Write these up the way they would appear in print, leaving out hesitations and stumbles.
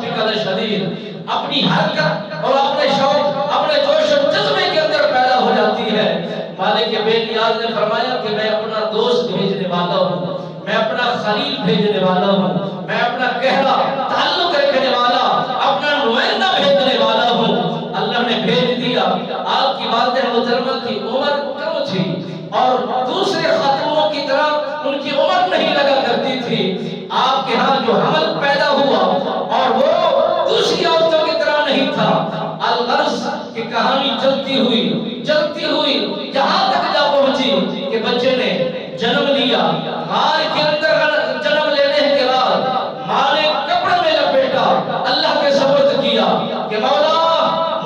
ربک لشدید اپنی حرکت اور اپنے شوق اپنے جوش و جذبے کے اندر پیدا ہو جاتی ہے۔ مالک بے نیاز نے فرمایا کہ میں اپنا دوست بھیجنے والا ہوں، میں اپنا خلیل بھیجنے والا ہوں، میں اپنا گہرا تعلق رکھنے والا اپنا نمائندہ بھیجنے والا ہوں۔ اللہ نے بھیج دیا۔ آپ کی والدہ محترمہ کی عمر کم تھی اور دوسرے خاتونوں کی طرح ان کی عمر نہیں لگا کرتی تھی۔ آپ کے ہاں جو حمل پیدا ہوا اور وہ دوسری عورتوں کی طرح نہیں تھا۔ الغرض کی کہانی چلتی ہوئی یہاں تک جا پہنچی کہ بچے نے جنم لیا۔ غار کے اندر جنم لینے کے بعد ماں نے کپڑے میں لپیٹا، اللہ کے سپرد کیا کہ مولا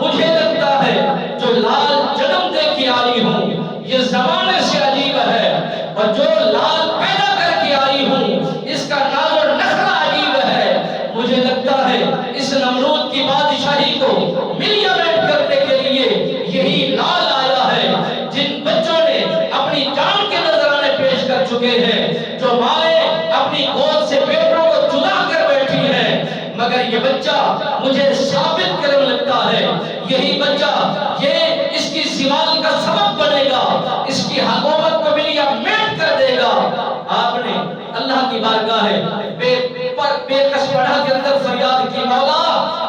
مجھے لگتا ہے جو لال جنم دے کے آئی ہوں یہ زمانے سے عجیب ہے، اور جو لال پیدا کر کے آئی ہوں اس کا ناز و نخرہ عجیب ہے۔ مجھے لگتا ہے اس نمرود کی بادشاہی کو ملیمیٹ کرنے کے لیے یہی لال آیا ہے۔ جن بچوں نے اپنی جان کے نذرانے پیش کر چکے ہیں، جو مائیں اپنی گود سے بیٹوں کو جدا کر بیٹھی ہیں، مگر یہ بچہ مجھے ثابت کرنے لگتا ہے یہی بچہ یہ اس کی زوال کا سبب بنے گا، اس کی حکومت کو ملیمیٹ کر دے گا۔ آپ نے اللہ کی بارگاہ بے کس پڑھا کے اندر فریاد کی، مولا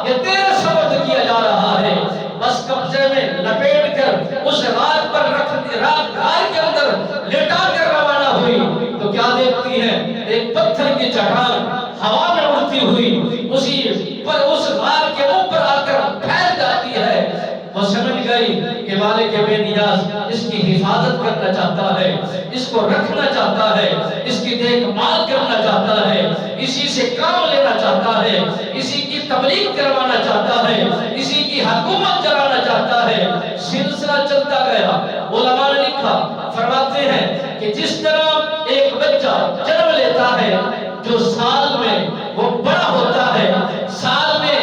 یہ تیرے سپرد کیا جا رہا ہے۔ بس قبضے میں لپیٹ کر اس غار پر رکھ دیا، غار کے اندر لٹا کر روانہ ہوئی تو کیا دیکھتی ہے؟ ایک پتھر کی چٹان ہوا میں اڑتی ہوئی اس غار کے اوپر آ کر پھیل جاتی ہے۔ وہ سمجھ گئی کہ مالک بے نیاز اس کی حفاظت کرنا چاہتا ہے، اس کو رکھنا چاہتا ہے، اس کی دیکھ بھال کرنا چاہتا ہے، اسی سے کام لینا چاہتا ہے، اسی کی تبلیغ کروانا چاہتا ہے، اسی کی حکومت چلانا چاہتا ہے۔ سلسلہ چلتا گیا۔ علماء نے لکھا، فرماتے ہیں کہ جس طرح ایک بچہ جنم لیتا ہے جو سال میں وہ بڑا ہوتا ہے، سال میں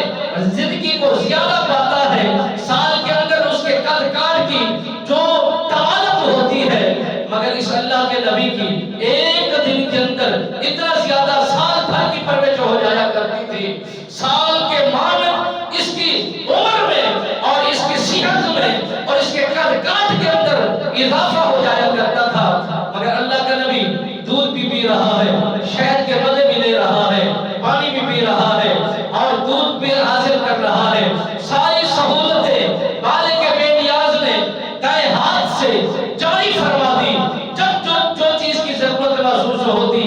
زندگی کو زیادہ پاتا ہے، سال کے اندر اس کے قد کار کی جو طوالت ہوتی ہے، مگر اس اللہ کے نبی کی ایک دن کے اندر اتنا زیادہ سال بھر کی پرورش ہو جایا کرتی تھی۔ سال کے معنی اس کی عمر میں اور اس کی صحت میں اور اس کے قد کاٹ کے اندر اضافہ ہو جایا کرتا تھا۔ مگر اللہ کا نبی دودھ بھی پی رہا ہے، شہد کے مزے بھی لے رہا ہے، پانی بھی پی رہا ہے اور دودھ بھی حاصل کر رہا ہے۔ ساری سہولتیں مالک بے نیاز نے دائیں ہاتھ سے جاری فرما دی۔ جب جو چیز کی ضرورت محسوس ہوتی،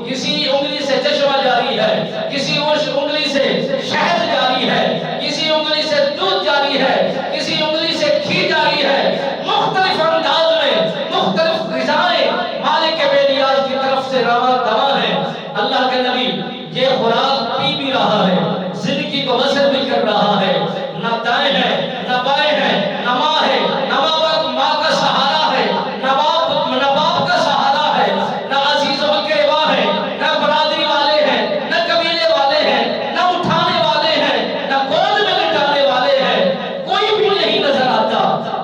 کسی انگلی سے چشمہ جاری ہے، کسی انگلی سے شہد جاری ہے، کسی انگلی سے دودھ جاری ہے، کسی انگلی سے گھی جاری ہے، مختلف انداز میں مختلف غذائیں مالک بے نیاز کی طرف سے رواں دواں ہے۔ اللہ کے نبی یہ خوراک پی بھی رہا ہے، زندگی کو بسر بھی کر رہا ہے۔ نہ دائیں ہے، نہ بائیں ہے، نہ ماں ہے، نہ ماں کا سہارا ہے، نہ باپ کا سہارا ہے، نہ عزیز و اقربا ہے، نہ برادری والے ہیں، نہ قبیلے والے ہیں، نہ اٹھانے والے ہیں، نہ گود میں لٹانے والے ہیں، کوئی بھی نہیں نظر آتا۔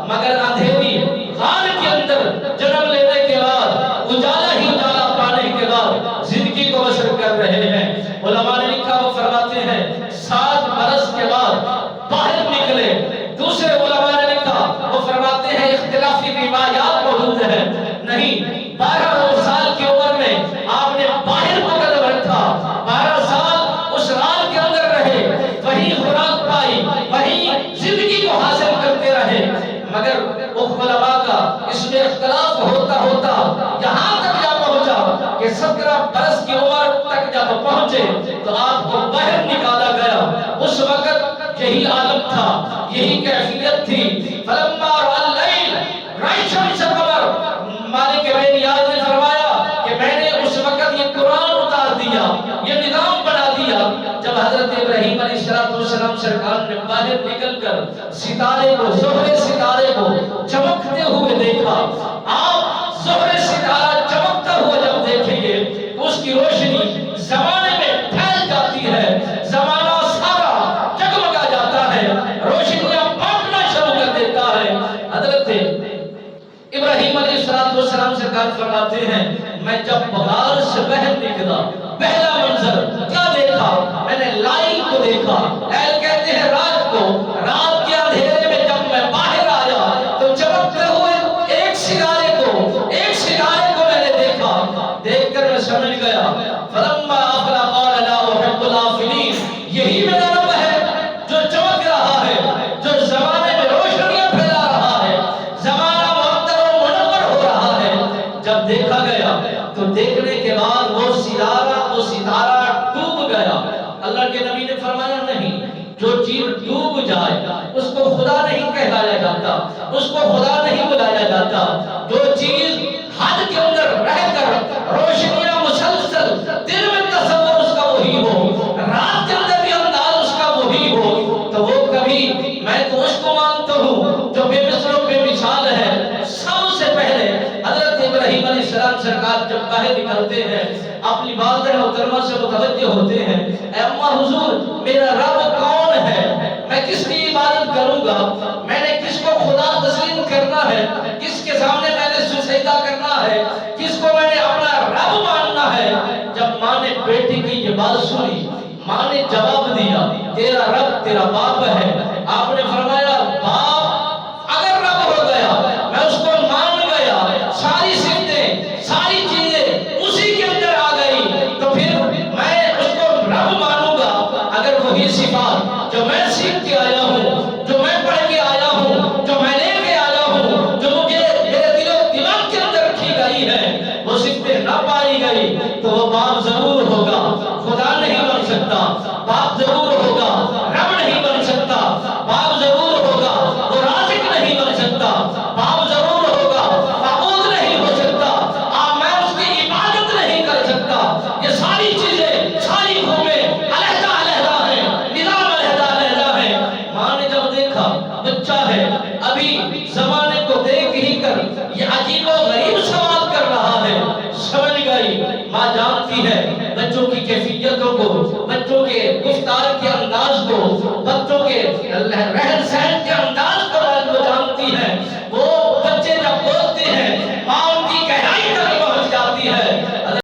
مگر اندھیری غار کے اندر جنم لینے کے بعد اجالا ہی اجالا پانے کے بعد زندگی کو بسر کر رہے ہیں۔ علماء نے لکھا، وہ فرماتے ہیں 7 برس کے بعد باہر نکلے۔ دوسرے علماء نے لکھا، وہ فرماتے ہیں اختلافی روایات موجود ہیں، نہیں 12 سال کی عمر میں آپ نے باہر کو قدم رکھا، 12 سال اس غار کے اندر رہے، وہی خوراک پائی، وہی زندگی کو حاصل کرتے رہے۔ مگر علماء کا اس میں اختلاف ہوتا ہوتا یہاں تک جا پہنچا کہ 17 برس کی عمر تک جب پہنچے تو آپ کو باہر نکالا گیا۔ اس وقت یہی عالم تھا، یہی کیفیت تھی۔ فلما رأى الليل رأى الشمس والقمر، مالک بے نیاز نے فرمایا کہ میں نے اس وقت یہ قرآن اتار دیا، یہ نظام بنا دیا۔ جب حضرت ابراہیم علیہ السلام سرکار نے باہر نکل کر ستارے کو، زہر ستارے کو چمکتے ہوئے دیکھا، آپ زہر ستارہ چمکتا ہوا جب دیکھیں گے تو اس کی روشنی زمانے میں پھیل جاتی ہے، زمانہ سارا جگمگا جاتا ہے، روشنیاں بانٹنا شروع کر دیتا ہے۔ حضرت ابراہیم علیہ السلام سرکار فرماتے ہیں میں جب غار سے باہر نکلا، پہلا منظر کیا دیکھا؟ میں نے لائن کو دیکھا۔ دیکھا. اہل کہتے ہیں رات کو، رات کے اندھیرے میں جب میں باہر آیا تو چمکتے ہوئے ایک ستارے کو میں نے دیکھا. دیکھ کر میں سمجھ گیا فلما افلا قال لا احب الافلین، یہی میرا رب ہے جو چمک رہا ہے، جو زمانے میں روشنیاں پھیلا رہا ہے، زمانہ معطر و منور ہو رہا ہے. جب دیکھا گیا تو دیکھنے کے بعد وہ ستارہ ڈوب گیا. اللہ کے نبی نے فرمایا نہیں، جو چیز ڈوب جائے اس کو خدا نہیں کہلایا جاتا، اس کو خدا نہیں بلایا جاتا. جو چیز حد کے اندر رہ کر روشنیاں مسلسل، دن میں تصور اس کا وہی ہو، رات کے اندر بھی انداز اس کا وہی ہو، تو وہ کبھی، میں تو اس کو مانتا ہوں جو بے مثل و بے مثال ہے. سب سے پہلے حضرت ابراہیم علیہ السلام سرکار جب باہر نکلتے ہیں اپنی والدہ محترمہ سے متوجہ ہوتے ہیں، اے اماں حضور میرا رب کون ہے، میں کس کی عبادت کروں گا، میں نے کس کو خدا تسلیم کرنا ہے، کس کے سامنے میں نے سجدہ کرنا ہے، کس کو میں نے اپنا رب ماننا ہے. جب ماں نے بیٹی کی یہ بات سنی، ماں نے جواب دیا تیرا رب تیرا باپ ہے. آپ نے فرمایا باپ اگر رب ہو گیا میں اس کو مان گیا، ساری صفتیں ساری چیزیں اسی کے اندر آ گئی، تو پھر میں اس کو رب مانوں گا اگر وہی صفات جو میں سیکھ کے آیا ہوں، جو میں پڑھ کے آیا ہوں، جو میں لے کے آیا ہوں، جو مجھے میرے دل و دماغ کے اندر رکھی گئی ہے، وہ صفتیں نہ پائی گئی تو وہ باپ ضرور ہوگا، خدا نہیں بن سکتا. باپ ضرور ہوگا، رب نہیں بن سکتا. باپ ضرور ہوگا، وہ رازق نہیں بن سکتا. باپ ضرور ہوگا، معبود نہیں ہو سکتا. میں اس کی عبادت نہیں کر سکتا. یہ ساری چیزیں، ساری قومیں علیحدہ علیحدہ ہیں، نظام علیحدہ علیحدہ ہے. ماں نے جب دیکھا بچہ ہے ابھی زمانے کو دیکھ ہی کر یہ عجیب و غریب سوال کر رہا ہے، سمجھ گئی. ماں جانتی ہے بچوں کی کیفیتوں کو، بچوں کے گفتار کے انداز کو، بچوں کے رہن سہن کے